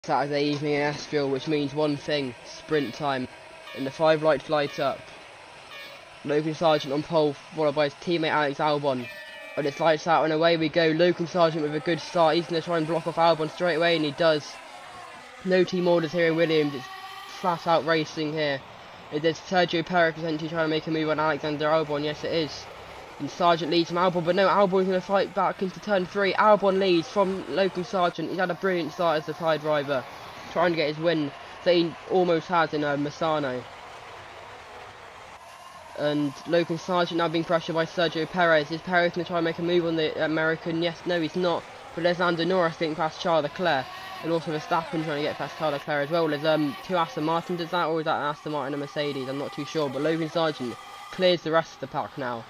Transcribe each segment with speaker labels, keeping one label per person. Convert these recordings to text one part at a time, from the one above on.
Speaker 1: Saturday evening in Estoril, which means one thing: sprint time. And the 5 lights light up. Logan Sargent on pole, followed by his teammate Alex Albon. And it's lights out and away we go. Logan Sargent with a good start. He's going to try and block off Albon straight away, and he does. No team orders here in Williams. It's flat out racing here. There's Sergio Perez potentially trying to make a move on Alexander Albon. Yes, it is. And Sargent leads from Albon, but no, Albon's going to fight back into turn 3. Albon leads from Logan Sargent. He's had a brilliant start as the tie driver, trying to get his win that he almost has in Misano. And Logan Sargent now being pressured by Sergio Perez. Is Perez going to try and make a move on the American? Yes, no, he's not. But there's Lando Norris getting past Charles Leclerc. And also Verstappen trying to get past Charles Leclerc as well. There's 2 Aston Martins, does that? Or is that an Aston Martin and a Mercedes? I'm not too sure. But Logan Sargent clears the rest of the pack now.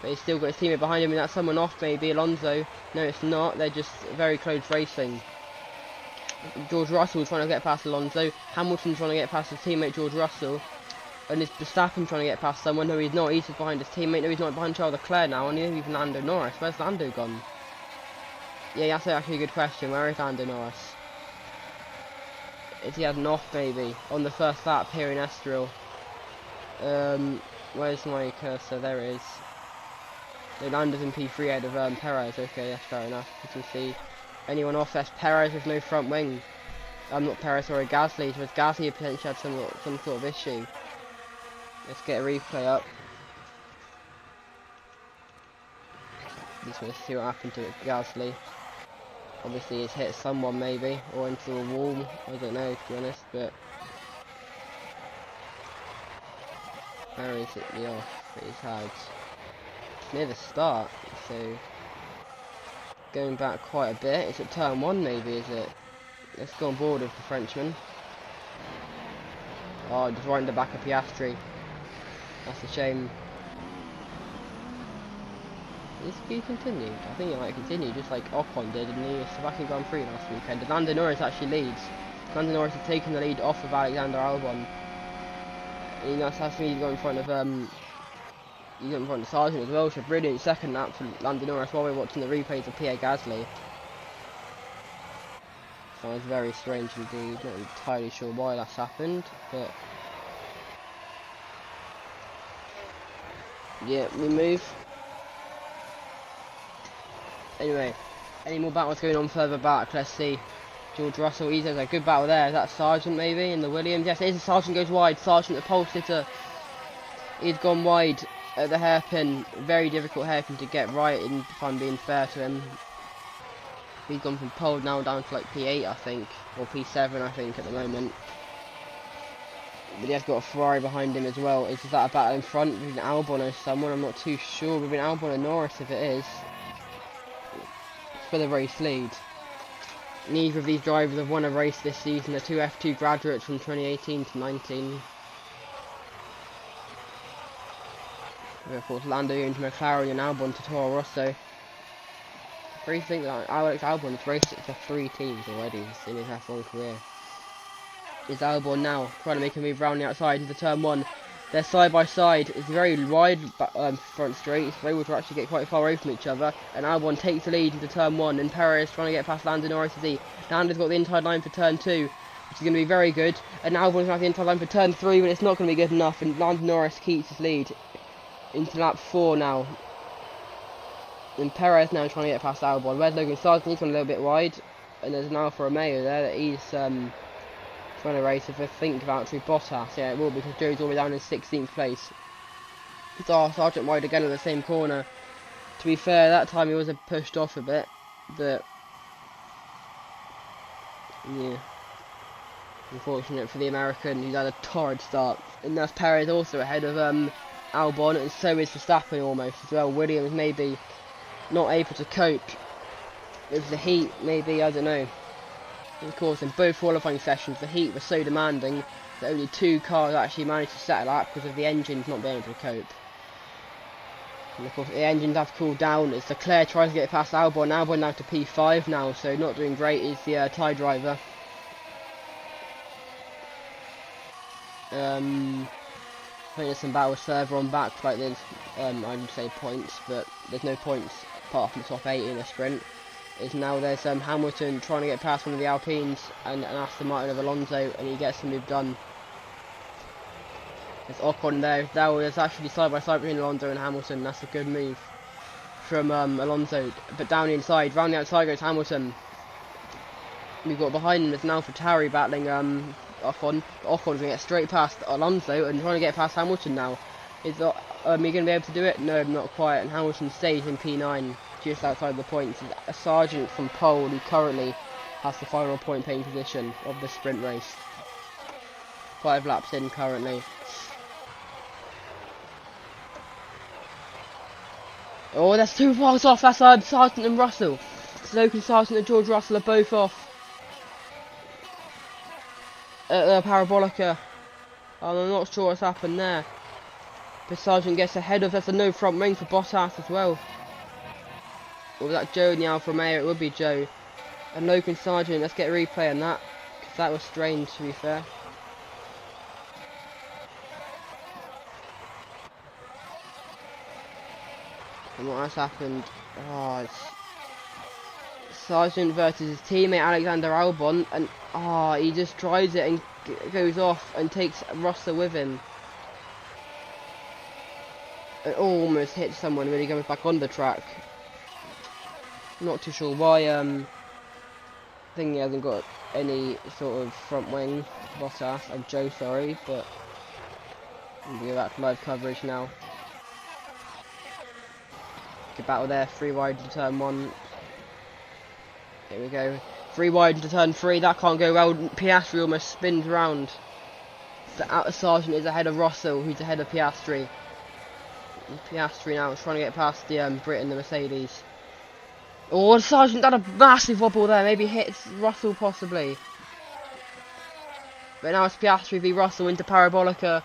Speaker 1: But he's still got his teammate behind him. And that's someone off, maybe Alonso. No, it's not. They're just very close racing. George Russell trying to get past Alonso. Hamilton trying to get past his teammate George Russell. And is Verstappen trying to get past someone? No, he's not. He's just behind his teammate. No, he's not behind Charles Leclerc now. And even Lando Norris. Where's Lando gone? Yeah, that's actually a good question. Where is Lando Norris? Is he had an off maybe on the first lap here in Estoril? Where's my cursor? There it is. No, Lando's in P3 ahead of Perez. Okay, that's fair enough. You can see anyone off. That's Perez with no front wing. Not Perez, sorry, Gasly. So Gasly potentially had some sort of issue. Let's get a replay up. Just want to see what happened to it, Gasly. Obviously he's hit someone maybe, or into a wall, I don't know to be honest, but where is it the off that he's had? It's near the start, so going back quite a bit. It's at turn 1 maybe, is it? Let's go on board with the Frenchman. Oh, just right in the back of Piastri. That's a shame. Is he continued? I think it might continue, just like Ocon did in the Slovakian Grand Prix last weekend. And Lando Norris actually leads. Lando Norris has taken the lead off of Alexander Albon. And that's me going in front of he's in front of Sargent as well. So brilliant second lap for Lando Norris while we're watching the replays of Pierre Gasly. Sounds very strange indeed. Not entirely sure why that's happened, but yeah, we move. Anyway, any more battles going on further back? Let's see. George Russell, he's a good battle there. Is that Sargent maybe in the Williams? Yes, it is. Sargent goes wide. Sargent, the pole sitter, he's gone wide at the hairpin. Very difficult hairpin to get right, if I'm being fair to him. He's gone from pole now down to like P8, I think, or P7, I think, at the moment. But he has got a Ferrari behind him as well. Is that a battle in front between Albon and someone? I'm not too sure. Between Albon and Norris, if it is. For the race lead. Neither of these drivers have won a race this season. They're 2 F2 graduates from 2018 to 19. And of course, Lando into McLaren and Albon to Toro Rosso. I really think that Alex Albon has raced it for 3 teams already in his F1 career. Is Albon now trying to make a move round the outside into turn 1. They're side by side. It's very wide front straight. They're able to actually get quite far away from each other. And Albon takes the lead into turn 1. And Perez trying to get past Lando Norris. Lando's got the inside line for turn 2, which is going to be very good. And Albon's going to have the inside line for turn 3, but it's not going to be good enough. And Lando Norris keeps his lead into lap 4 now. And Perez now trying to get past Albon. Where's Logan Sargent? He's gone a little bit wide. And there's an Alfa Romeo there that he's trying to race if I think about through Bottas. Yeah, it will, because Joe's all the way down in 16th place. So Sargent wide again in the same corner. To be fair, that time he was pushed off a bit, but yeah, unfortunate for the American, who's had a torrid start. And that's Perez also ahead of Albon, and so is Verstappen almost as well. Williams maybe not able to cope with the heat, maybe, I don't know. Of course, in both qualifying sessions, the heat was so demanding that only 2 cars actually managed to settle out because of the engines not being able to cope. And of course, the engines have cooled down as Leclerc tries to get past Albon. Albon now to P5 now, so not doing great is the tie driver. I think there's some battles further on back, like there's, I would say points, but there's no points apart from the top 8 in a sprint. is now there's Hamilton trying to get past one of the Alpines and Aston Martin of Alonso, and he gets the move done. There's Ocon there. There's actually side by side between Alonso and Hamilton. That's a good move from Alonso. But down the inside, round the outside goes Hamilton. We've got behind him is now Ferrari battling Ocon. Ocon's going to get straight past Alonso and trying to get past Hamilton now. Is he going to be able to do it? No, not quite. And Hamilton stays in P9, just outside the points. A sergeant from pole who currently has the final point paying position of the sprint race. 5 laps in currently. Oh, that's 2 miles off. That's Sargent and Russell. Logan Sargent and George Russell are both off at the Parabolica. I'm not sure what's happened there. But Sargent gets ahead of. That's a no front wing for Bottas as well. Or was that Joe in the Alfa Romeo? It would be Joe. And Logan Sargent. Let's get a replay on that, because that was strange, to be fair. And what has happened? Oh, it's Sargent versus his teammate Alexander Albon, and he just tries it and goes off and takes Russell with him. It almost hits someone when he comes back on the track. Not too sure why. I think he hasn't got any sort of front wing. Bottas, Joe, sorry, but we'll be back to live coverage now. Good battle there, 3 wide to turn 1. Here we go. 3 wide into turn 3. That can't go well. Piastri almost spins round. The outer Sargent is ahead of Russell, who's ahead of Piastri. And Piastri now is trying to get past the Brit and the Mercedes. Oh, Sargent done a massive wobble there. Maybe hits Russell possibly. But now it's Piastri v Russell into Parabolica.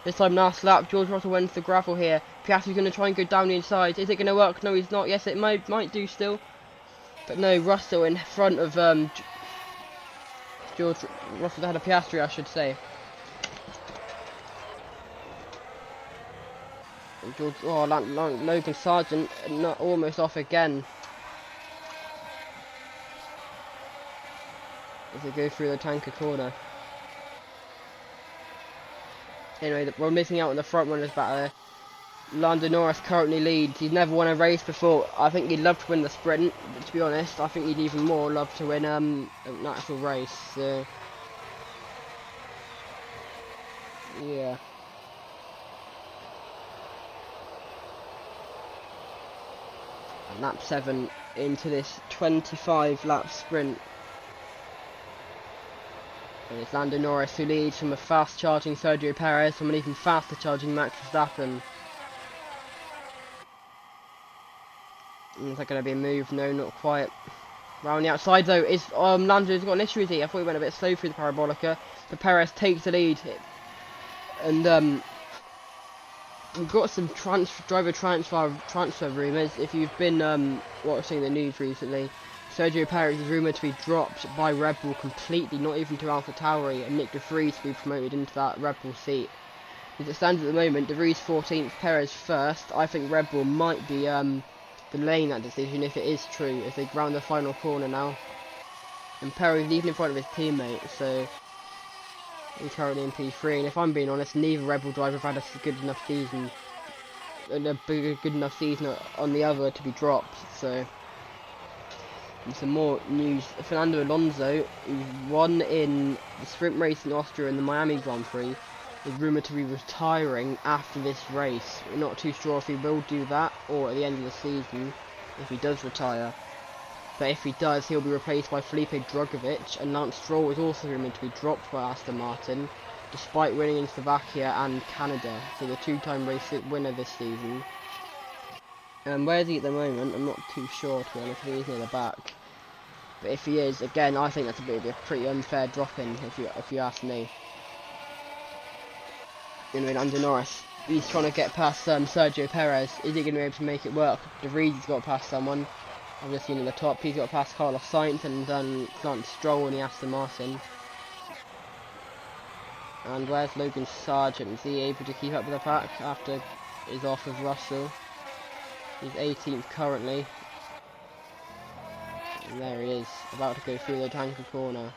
Speaker 1: This time last lap. George Russell wins the gravel here. Piastri's going to try and go down the inside. Is it going to work? No, he's not. Yes, it might do still. But no, Russell in front of George Russell ahead of Piastri, I should say. And George, Logan Sargent not almost off again. As they go through the tanker corner. Anyway, we're missing out on the front runners battle. Lando Norris currently leads. He's never won a race before. I think he'd love to win the sprint, but to be honest, I think he'd even more love to win an actual race. So yeah. And lap 7 into this 25 lap sprint. And it's Lando Norris who leads from a fast charging Sergio Perez, from an even faster charging Max Verstappen. Is that going to be a move? No, not quite. Round the outside though, is Lando's got an issue with it. I thought he went a bit slow through the Parabolica. But Perez takes the lead. And we've got some driver transfer rumours. If you've been watching the news recently, Sergio Perez is rumoured to be dropped by Red Bull completely, not even to AlphaTauri, and Nick de Vries to be promoted into that Red Bull seat. As it stands at the moment, de Vries 14th, Perez 1st. I think Red Bull might be delaying that decision if it is true, as they round the final corner now. And Perez is even in front of his teammate, so he's currently in P3. And if I'm being honest, neither Red Bull driver have had a good enough season, on the other to be dropped. So, and some more news: Fernando Alonso, who won in the sprint race in Austria and the Miami Grand Prix, is rumoured to be retiring after this race. We're not too sure if he will do that or at the end of the season if he does retire. But if he does, he'll be replaced by Felipe Drugovich, and Lance Stroll is also rumoured to be dropped by Aston Martin, despite winning in Slovakia and Canada, so the 2-time race winner this season. Where is he at the moment? I'm not too sure, to be honest. He's near the back. But if he is, again, I think that's a pretty unfair drop-in, if you ask me. Anyway, Lando Norris, he's trying to get past Sergio Perez. Is he going to be able to make it work? De Vries has got past someone. I've just seen at the top. He's got past Carlos Sainz and Lance Stroll in the Aston Martin. And where's Logan Sargent? Is he able to keep up with the pack after he's off of Russell? He's 18th currently. And there he is, about to go through the tanker corner.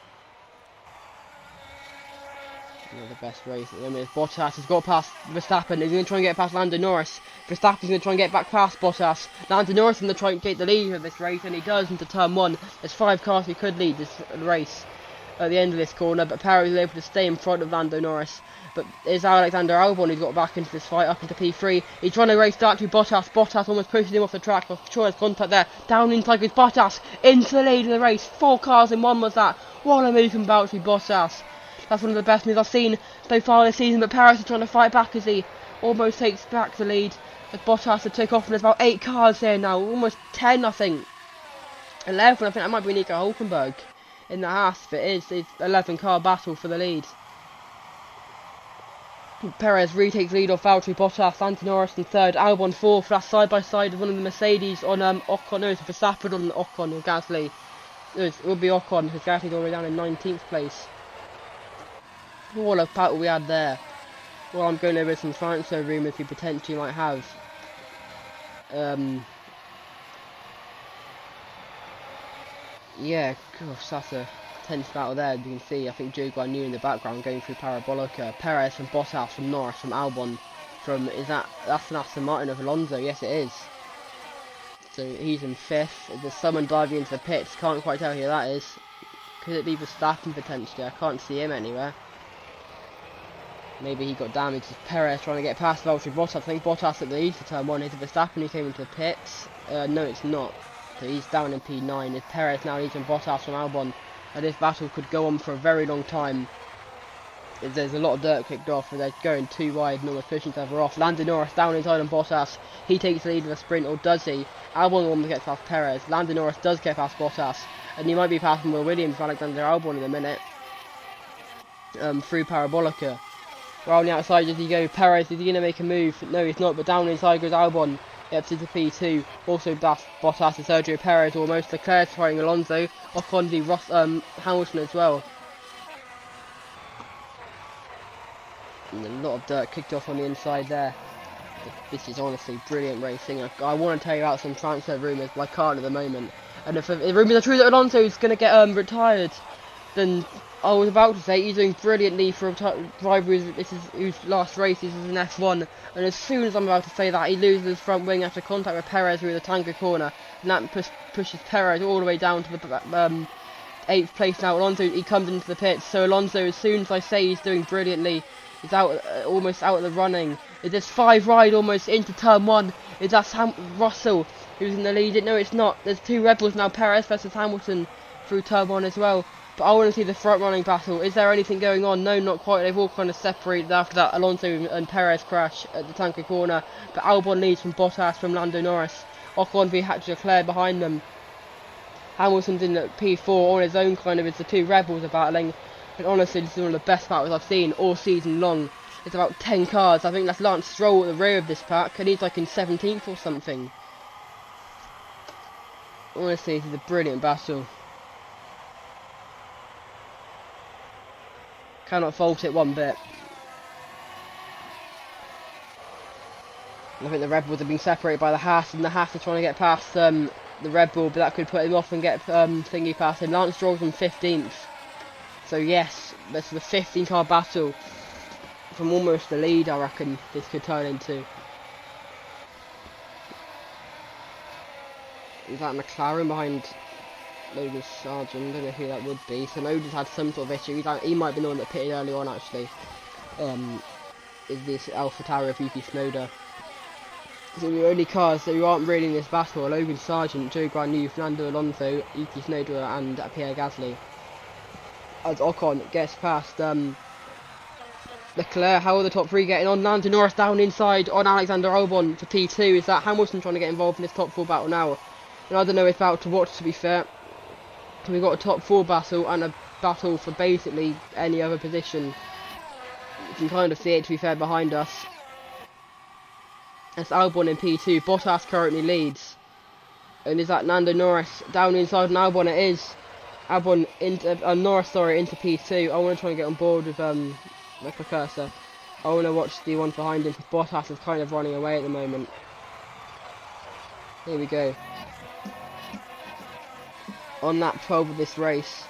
Speaker 1: Not the best race at the moment. Bottas has got past Verstappen. He's going to try and get past Lando Norris. Verstappen's going to try and get back past Bottas. Lando Norris is going to try and get the lead of this race, and he does into turn 1. There's 5 cars who could lead this race at the end of this corner, but Perez is able to stay in front of Lando Norris. But it's Alexander Albon who's got back into this fight, up into P3. He's trying to race back to Bottas. Bottas almost pushes him off the track. I'm sure there's contact there. Down inside with Bottas into the lead of the race. 4 cars in 1 was that. What a move from Valtteri Bottas. That's one of the best moves I've seen so far this season, but Perez is trying to fight back as he almost takes back the lead. As Bottas to take off, and there's about 8 cars here now, almost 10 I think. 11, I think that might be Nico Hulkenberg in the Haas, if it is. It's 11 car battle for the lead. Perez retakes lead off Valtteri Bottas, Lando Norris in 3rd, Albon 4th, that's side by side with one of the Mercedes on Ocon, no, it's Verstappen on Ocon or Gasly. No, it would be Ocon, because Gasly's all the way down in 19th place. What a battle we had there. Well, I'm going over some transfer rumours we potentially might have. Yeah, gosh, that's a tense battle there. You can see, I think Joe Guan Yu in the background going through Parabolica. Perez from Bottas, from Norris, from Albon, from, that's an Aston Martin of Alonso, yes it is. So he's in 5th. There's someone diving into the pits, can't quite tell who that is. Could it be Verstappen potentially? I can't see him anywhere. Maybe he got damaged. It's Perez trying to get past Valtteri Bottas. I think Bottas at the lead for turn 1. Is it Verstappen who came into the pits? No, it's not. So he's down in P9. It's Perez now leading Bottas from Albon. And this battle could go on for a very long time. There's a lot of dirt kicked off, and they're going too wide and almost pushing each other off. Lando Norris down inside on Bottas. He takes the lead of the sprint, or does he? Albon almost gets past Perez. Lando Norris does get past Bottas. And he might be passing Will Williams for Alexander Albon in a minute. Through Parabolica. Around the outside does he go? Perez, is he going to make a move? No, he's not, but down inside goes Albon. Gets into P2. Also Bottas and Sergio Perez almost. Leclerc trying Alonso. Ocon v Hamilton as well. And a lot of dirt kicked off on the inside there. This is honestly brilliant racing. I want to tell you about some transfer rumours, but I can't at the moment. And if the rumours are true that Alonso is going to get retired, then I was about to say he's doing brilliantly for a driver whose last race is an F1, and as soon as I'm about to say that, he loses his front wing after contact with Perez through the tanker corner, and that pushes Perez all the way down to the 8th place now. Alonso, he comes into the pits, so Alonso, as soon as I say he's doing brilliantly, he's out, almost out of the running. Is this 5 wide almost into turn 1? Is that Russell who's in the lead? No, it's not. There's 2 rebels now, Perez versus Hamilton through turn 1 as well. But I want to see the front running battle. Is there anything going on? No, not quite. They've all kind of separated after that Alonso and Perez crash at the tanker corner. But Albon leads from Bottas, from Lando Norris. Ocon v Leclerc behind them. Hamilton's in at P4 on his own, kind of, as the 2 rebels are battling. And honestly, this is one of the best battles I've seen all season long. It's about 10 cars. I think that's Lance Stroll at the rear of this pack, and he's like in 17th or something. Honestly, this is a brilliant battle. Cannot fault it one bit. I think the Red Bulls have been separated by the Haas, and the Haas are trying to get past the Red Bull, but that could put him off and get thingy past him. Lance Stroll's on 15th. So yes, this is a 15 car battle. From almost the lead, I reckon this could turn into. Is that McLaren behind Logan Sargent? I don't know who that would be. So Logan's had some sort of issue. He might have been the one that pitted early on, actually. Is this AlphaTauri of Yuki Tsunoda? So the only cars that aren't really in this battle are Logan Sargent, Joe Guan Yu, Fernando Alonso, Yuki Tsunoda and Pierre Gasly. As Ocon gets past Leclerc, how are the top 3 getting on? Lando Norris down inside on Alexander Albon for P2. Is that Hamilton trying to get involved in this top 4 battle now? And I don't know if about to watch, to be fair. So we've got a top 4 battle and a battle for basically any other position. You can kind of see it, to be fair, behind us. That's Albon in P2. Bottas currently leads. And is that Lando Norris down inside on Albon? It is. Albon into Norris, sorry, into P2. I want to try and get on board with my precursor. I want to watch the one behind him, because Bottas is kind of running away at the moment. Here we go. on lap 12 of this race.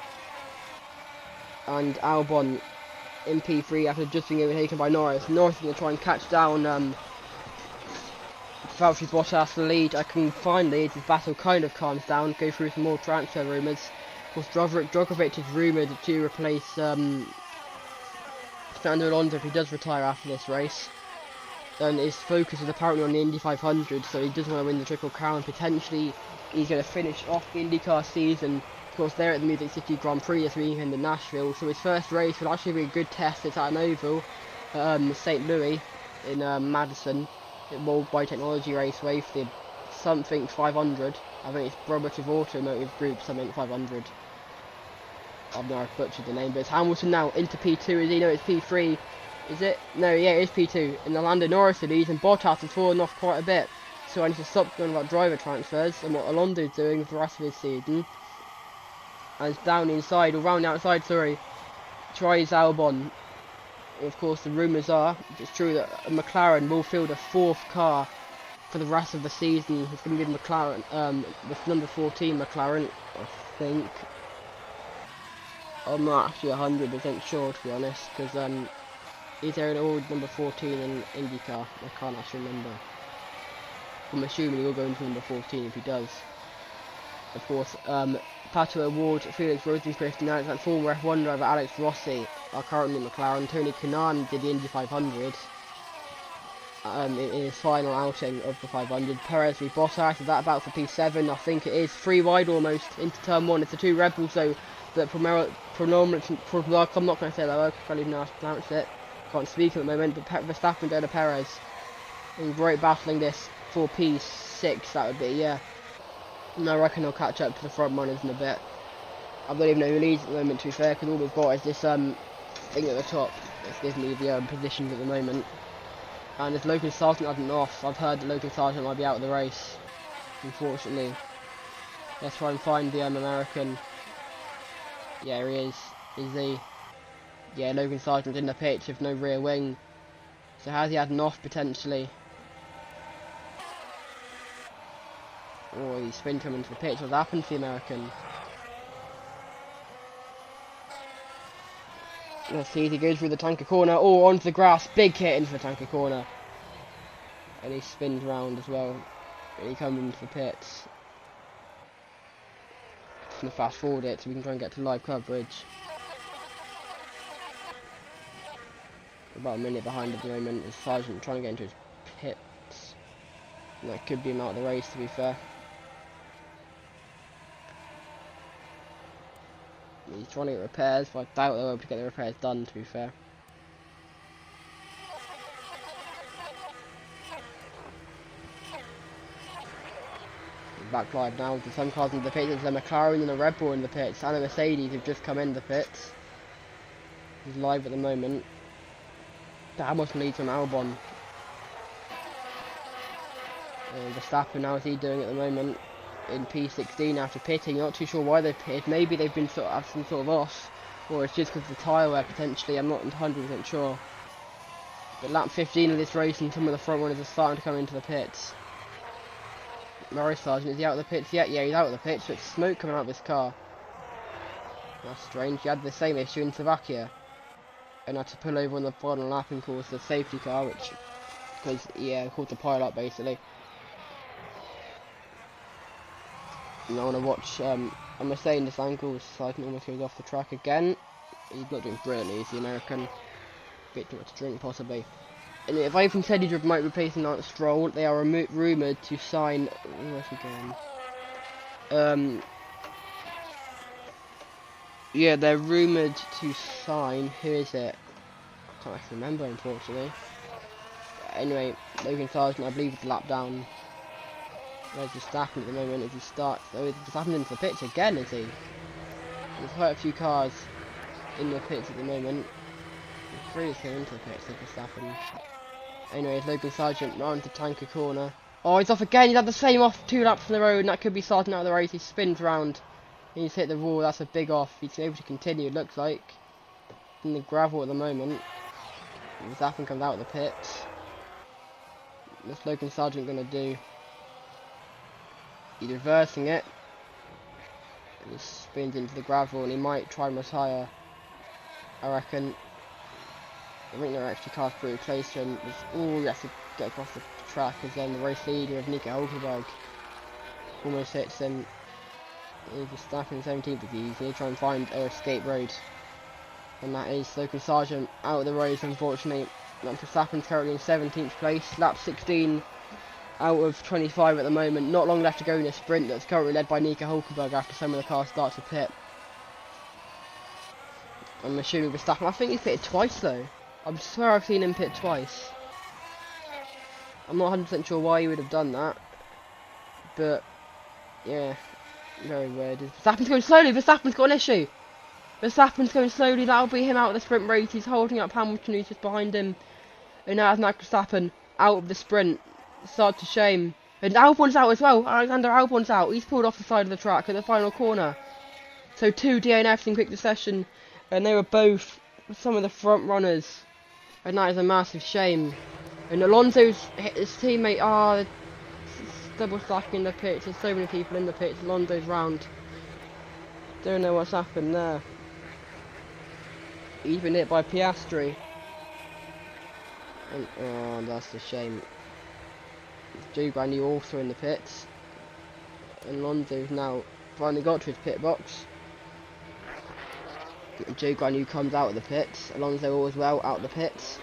Speaker 1: And Albon in P3 after just being overtaken by Norris. Norris is going to try and catch down Valtteri Bottas the lead. I can finally, this battle kind of calms down, go through some more transfer rumours. Of course, Djokovic is rumoured to replace Fernando Alonso if he does retire after this race. And his focus is apparently on the Indy 500, so he does want to win the Triple Crown. Potentially, he's going to finish off the IndyCar season. Of course, they're at the Music City Grand Prix this weekend in Nashville, so his first race will actually be a good test. It's at an oval, St. Louis in Madison, World Biotechnology Raceway for the something 500. I think it's Brothership Automotive Group something 500. I've now butchered the name, but it's Hamilton now into P2. Is he? No, it's P3. Is it? No, yeah, it is P2. And Lando Norris leads, and Bottas has fallen off quite a bit. So I need to stop going about driver transfers and what Alonso's doing for the rest of his season. And it's down inside, or round the outside, sorry. Tries Albon. Of course, the rumours are, it's true that McLaren will field a fourth car for the rest of the season. It's going to be McLaren, the number 14 McLaren, I think. I'm not actually 100% sure, to be honest, because is there an old number 14 in IndyCar? I can't actually remember. I'm assuming he will go into number 14 if he does. Of course, Pato Award, Felix Rosenqvist, and Alex, former F1 driver Alex Rossi are currently McLaren. Tony Kanaan did the Indy 500 in his final outing of the 500. Perez v Bottas, is that about for P7? I think it is. 3 wide almost into turn 1. It's the 2 Red Bulls, so that I'm not going to say that word, I can't even know how to pronounce it. Can't speak at the moment, but Verstappen going to Perez. And great battling this for P6, that would be, yeah. And I reckon I'll catch up to the front runners in a bit. I don't even know who leads at the moment, to be fair, because all we've got is this thing at the top. This gives me the positions at the moment. And if Logan Sargent hasn't off, I've heard that Logan Sargent might be out of the race, unfortunately. Let's try and find the American. Yeah, here he is. Is he? Yeah, Logan Sargent's in the pitch with no rear wing. So has he had an off potentially? Or he's sprint coming into the pitch. What's happened to the American? Let's see, he goes through the tanker corner. Oh, onto the grass. Big hit into the tanker corner. And he spins round as well. And he comes into the pits. Just going to fast forward it so we can try and get to live coverage. About a minute behind at the moment. Is Sargent trying to get into his pits. And that could be him out of the race, to be fair. He's trying to get repairs, but I doubt they'll be able to get the repairs done, to be fair. Back live now with some cars in the pits. There's a McLaren and a Red Bull in the pits, and a Mercedes have just come in the pits. He's live at the moment. Hamilton leads from Albon. And Verstappen, how is he doing at the moment? In P16 after pitting. Not too sure why they've pitted. Maybe they've been sort of have some sort of off, or it's just because of the tyre wear potentially. I'm not 100% sure. But lap 15 of this race, and some of the front runners are starting to come into the pits. Murray Sargent, is he out of the pits yet? Yeah, he's out of the pits, but smoke coming out of his car. That's strange. He had the same issue in Slovakia, and had to pull over on the final lap and cause the safety car, which, because yeah, caught the pile up basically. And I want to watch, I'm going to say in this angle, Sargent almost goes off the track again. He's not doing brilliantly, he's the American. Bit too much to drink, possibly. And if I even said he might replace Lance Stroll, they are rumoured to sign. Where's he going? Yeah, they're rumoured to sign. Who is it? I can't actually remember, unfortunately. Anyway, Logan Sargent, I believe, is a lap down. Where's Verstappen at the moment as he starts? Oh, he's Verstappen into the pits again, is he? There's quite a few cars in the pits at the moment. Three is going into the pits with Verstappen. Anyways, Logan Sargent round the tanker corner. Oh, he's off again. He's had the same off 2 laps in the road, and that could be Sargent out of the race. He spins round. He's hit the wall. That's a big off. He's able to continue, it looks like. In the gravel at the moment. Verstappen comes out of the pits. What's Logan Sargent going to do? He's reversing it. He spins into the gravel and he might try and retire. I reckon. I think there are actually cars pretty close to him. Oh, he has to get across the track as then the race leader of Nico Hulkenberg almost hits him. He's just snapping 17th with these. He'll try and find an escape road. And that is Logan Sargent out of the race, unfortunately. Max Verstappen's currently in 17th place, lap 16 out of 25 at the moment. Not long left to go in a sprint that's currently led by Nico Hulkenberg after some of the cars start to pit. I'm assuming Verstappen, I think he's pitted twice though. I swear I've seen him pit twice. I'm not 100% sure why he would have done that. But, yeah, very weird. Verstappen's going slowly, Verstappen's got an issue. Verstappen's going slowly, that'll be him out of the sprint race. He's holding up Hamilton, who's just behind him. And now it's Max Verstappen out of the sprint. Such a shame. And Albon's out as well. Alexander Albon's out. He's pulled off the side of the track at the final corner. So 2 DNFs in quick succession. And they were both some of the front runners. And that is a massive shame. And Alonso's hit his teammate. Double stacking in the pits. There's so many people in the pits. Alonso's round. Don't know what's happened there. He's been hit by Piastri. And, oh, that's a shame. Joe Guanyu also in the pits. And Alonso's now finally got to his pit box. Joe Guanyu comes out of the pits. Alonso as well out of the pits.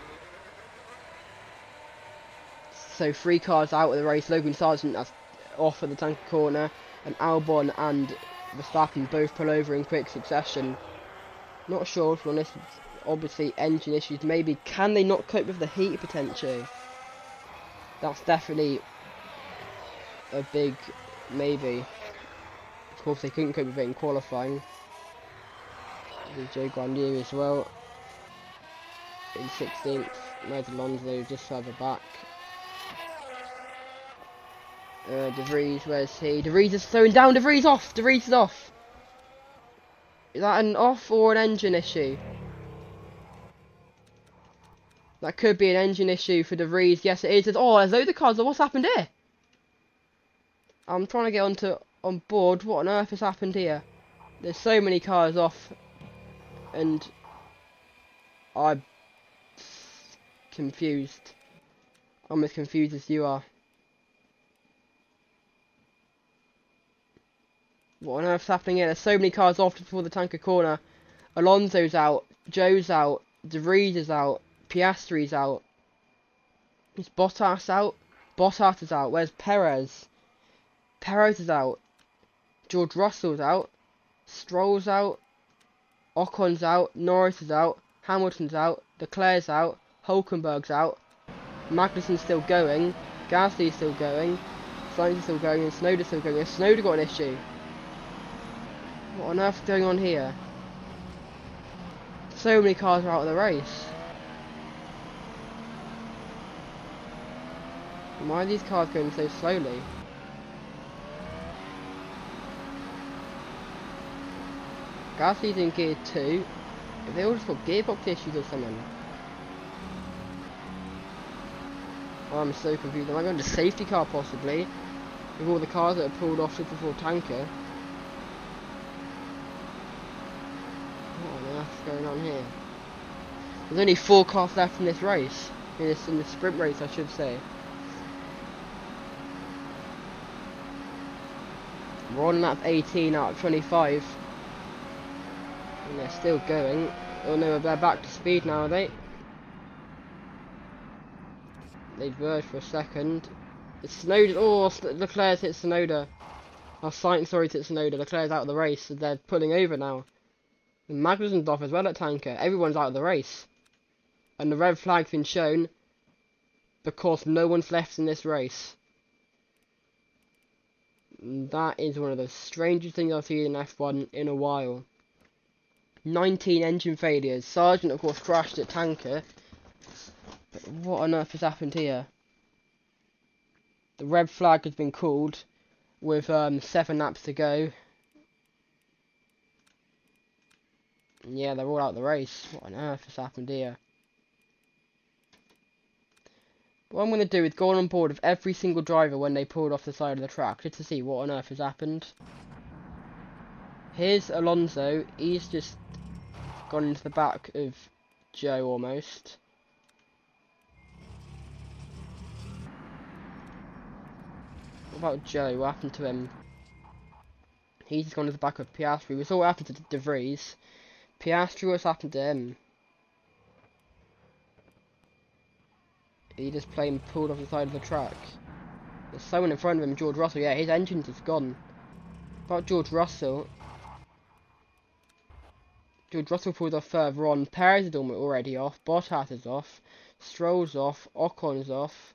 Speaker 1: So 3 cars out of the race. Logan Sargent that's off at the tanker corner. And Albon and Verstappen both pull over in quick succession. Not sure if on this, obviously engine issues. Maybe can they not cope with the heat potentially? That's definitely a big maybe. Of course they couldn't cope with it in qualifying. There's Joe Guanyu as well in 16th. There's Alonso just further back. De Vries, where's he? De Vries is slowing down. De Vries off. De Vries is off. Is that an off or an engine issue? That could be an engine issue for De Vries. Yes, it is. Oh, there's loads of cars. What's happened here? I'm trying to get on board. What on earth has happened here? There's so many cars off, and I'm confused. I'm as confused as you are. What on earth's happening here? There's so many cars off before the tanker corner. Alonso's out. Joe's out. De Vries is out. Piastri's out. Is Bottas out? Bottas is out. Where's Perez? Perez is out. George Russell's out. Stroll's out. Ocon's out. Norris is out. Hamilton's out. Leclerc's out. Hulkenberg's out. Magnussen's still going. Gasly's still going. Sainz still going. And Snowder's still going. And Snowder got an issue. What on earth is going on here? So many cars are out of the race. Why are these cars going so slowly? Gasly's in gear 2. Have they all just got gearbox issues or something? Oh, I'm so confused. Am I going to safety car possibly? With all the cars that are pulled off just before tanker? What on earth is going on here? There's only 4 cars left in this race. In the sprint race, I should say. We're on lap 18 out of 25. And they're still going. Oh no, they're back to speed now, are they? They diverged for a second. It's Snowder. Oh, Leclerc's hit Snowder. Oh, Sainz, sorry, hit Snowder. Leclerc's out of the race, so they're pulling over now. And Magnussen's off as well at tanker. Everyone's out of the race. And the red flag's been shown because no one's left in this race. And that is one of the strangest things I've seen in F1 in a while. 19 engine failures. Sargent, of course, crashed at tanker. But what on earth has happened here? The red flag has been called with 7 laps to go. And yeah, they're all out of the race. What on earth has happened here? What I'm going to do is go on board with every single driver when they pulled off the side of the track, just to see what on earth has happened. Here's Alonso. He's just gone into the back of Joe almost. What about Joe? What happened to him? He's just gone to the back of Piastri. We saw what happened to De Vries. Piastri, what's happened to him? He just plain pulled off the side of the track. There's someone in front of him, George Russell. Yeah, his engine's just gone. About George Russell. George Russell pulled off further on. Perez is already off. Bottas is off. Stroll's off. Ocon's off.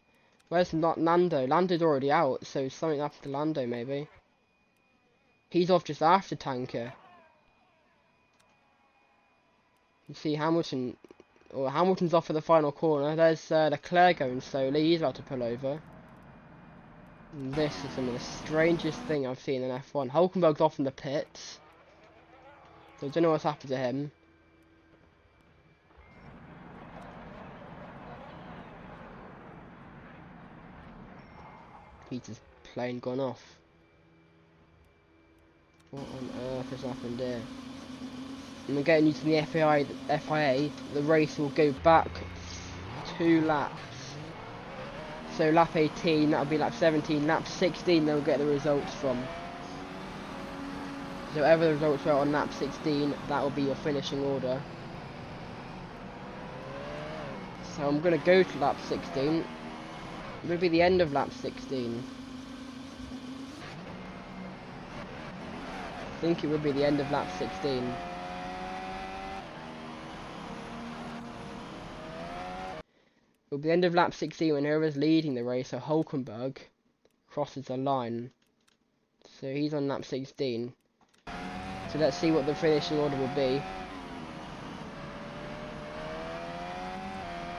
Speaker 1: Where's not Lando? Lando's already out, so something happened to Lando maybe. He's off just after Tanker. You see Hamilton, or Hamilton's off for the final corner. There's Leclerc going slowly. He's about to pull over. And this is some of the strangest thing I've seen in F1. Hulkenberg's off in the pits. So I don't know what's happened to him. He's just plain gone off. What on earth has happened here? And we're getting used to the FIA, the race will go back 2 laps. So lap 18, that'll be lap 17, lap 16 they'll get the results from. So whatever the results were on lap 16, that will be your finishing order. So I'm going to go to lap 16. It will be the end of lap 16. I think it would be the end of lap 16. It'll be the end of lap 16 when whoever's leading the race, so Hulkenberg, crosses the line. So he's on lap 16. So let's see what the finishing order will be.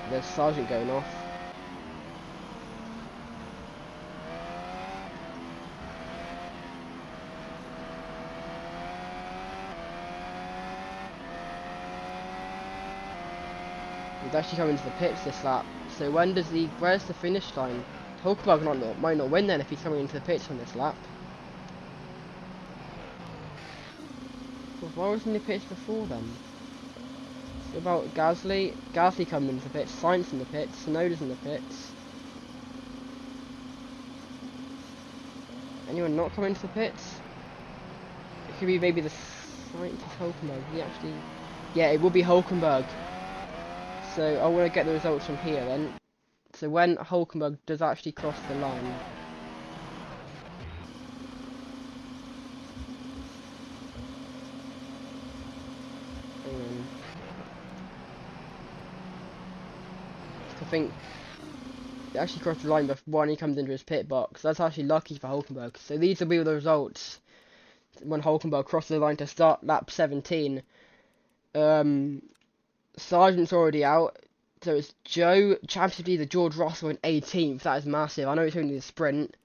Speaker 1: There's Sargent going off. He's actually coming to the pits this lap. So where's the finish line? Hulkenberg might not win then if he's coming into the pits on this lap. Well, why wasn't he pits before then? What about Gasly? Gasly coming into the pits, Sainz in the pits, Tsunoda's in the pits. Anyone not coming into the pits? It could be maybe the Sainz Hulkenberg. Yeah, it will be Hulkenberg. So I want to get the results from here then. So when Hulkenberg does actually cross the line. I think he actually crossed the line before he comes into his pit box. That's actually lucky for Hulkenberg. So these will be the results when Hulkenberg crosses the line to start lap 17. Sargent's already out. So it's Joe, championship leader George Russell in 18th. That is massive. I know it's only the sprint,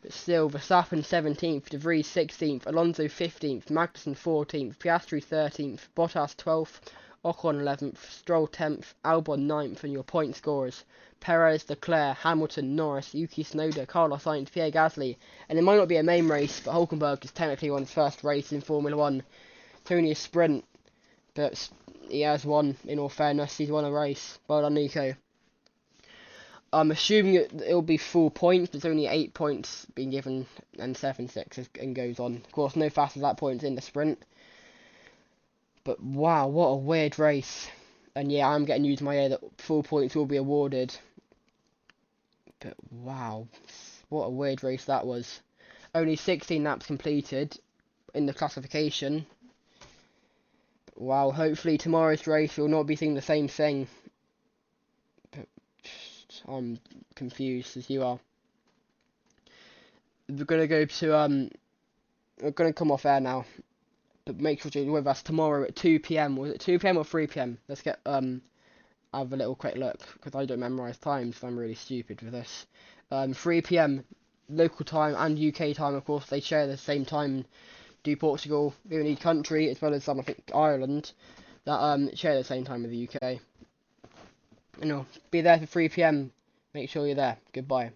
Speaker 1: but still, Verstappen 17th, De Vries 16th, Alonso 15th, Magnussen 14th, Piastri 13th, Bottas 12th, Ocon 11th, Stroll 10th, Albon 9th, and your point scorers: Perez, Leclerc, Hamilton, Norris, Yuki Tsunoda, Carlos Sainz, Pierre Gasly. And it might not be a main race, but Hulkenberg is technically won his first race in Formula 1. It's only a sprint, but he has won, in all fairness. He's won a race. Well done, Nico. I'm assuming it'll be full points, but it's only 8 points being given, and 7-6 and goes on. Of course, no faster than that points in the sprint. But wow, what a weird race. And yeah, I'm getting used to my ear that full points will be awarded. But wow, what a weird race that was. Only 16 laps completed in the classification. Wow, hopefully tomorrow's race will not be seeing the same thing. But I'm confused as you are. We're gonna go to we're gonna come off air now. But make sure you're with us tomorrow at 2 PM. Was it 2 PM or 3 PM? Let's get have a little quick look, because I don't memorise times, so I'm really stupid with this. 3 PM local time and UK time, of course. They share the same time. Do Portugal, the only country, as well as some, I think, Ireland, that share the same time with the UK. You know, be there for 3 PM. Make sure you're there. Goodbye.